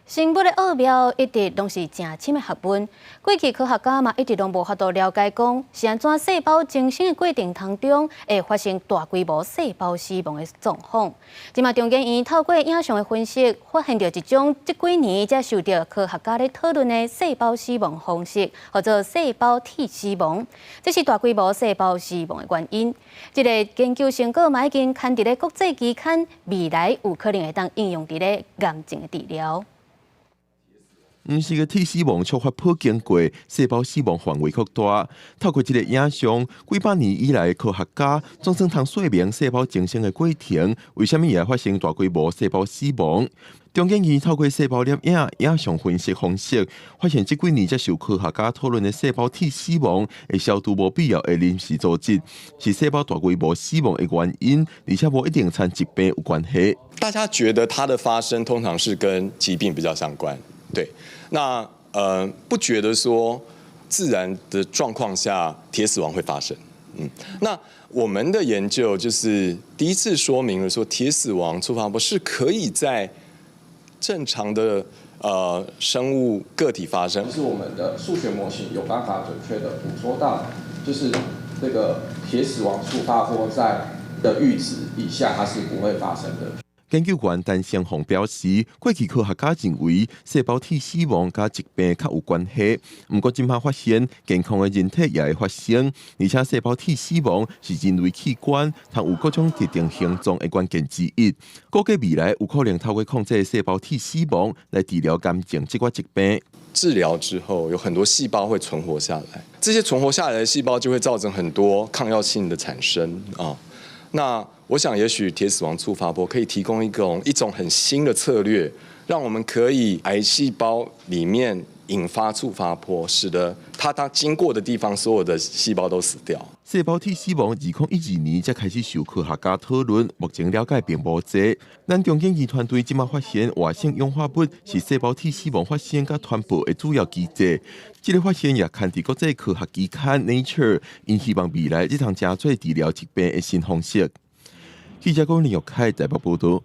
生物的奥妙一直拢是正深的学问。过去科学家嘛一直拢无法度了解讲是安怎细胞增生的过程当中会发生大规模细胞死亡的状况。今嘛中研院透过影像的分析，发现到一种这几年才受到科学家咧讨论的细胞死亡方式，或者细胞体死亡。这是大规模细胞死亡的原因。这个研究成果嘛已经刊伫咧国际期刊，未来有可能会当应用伫咧癌症的治疗。毋是个体死亡触发普经过，细胞死亡范围扩大。透过这个影像，几百年以来，科学家总算通说明细胞增生的过程，为什么会发生大规模细胞死亡？中研院透过细胞摄影、影像分析方式，发现这几年接受科学家讨论的细胞体死亡会消除无必要的临时组织，是细胞大规模死亡的原因，而且无一定和疾病有关系。大家觉得它的发生通常是跟疾病比较相关。对，那不觉得说自然的状况下铁死亡会发生。那我们的研究就是第一次说明了说铁死亡触发波是可以在正常的生物个体发生。就是我们的数学模型有办法准确的捕捉到，就是这个铁死亡触发波在的阈值以下它是不会发生的。研究员陈胜宏表示，过去科学家认为细胞体死亡甲疾病较有关系，不过今麦发现健康的人体也会发生，而且细胞体死亡是人类器官通有各种特定形状的关键之一。估计未来有可能透过控制细胞体死亡来治疗癌症这款疾病。治疗之后，有很多细胞会存活下来，这些存活下来的细胞就会造成很多抗药性的产生啊。那我想，也许铁死亡触发波可以提供一种很新的策略，让我们可以癌细胞里面引发触发波，使得它经过的地方所有的细胞都死掉。细胞体死亡2012年才开始受科学家讨论，目前了解并无多。咱中研院团队今麦发现，活性氧化物是细胞体死亡发生甲传播的主要机制。这个发现也刊伫国际科学期刊 Nature， 因希望未来这趟加做治疗疾病的新方式。记者郭林玉凯台北报道。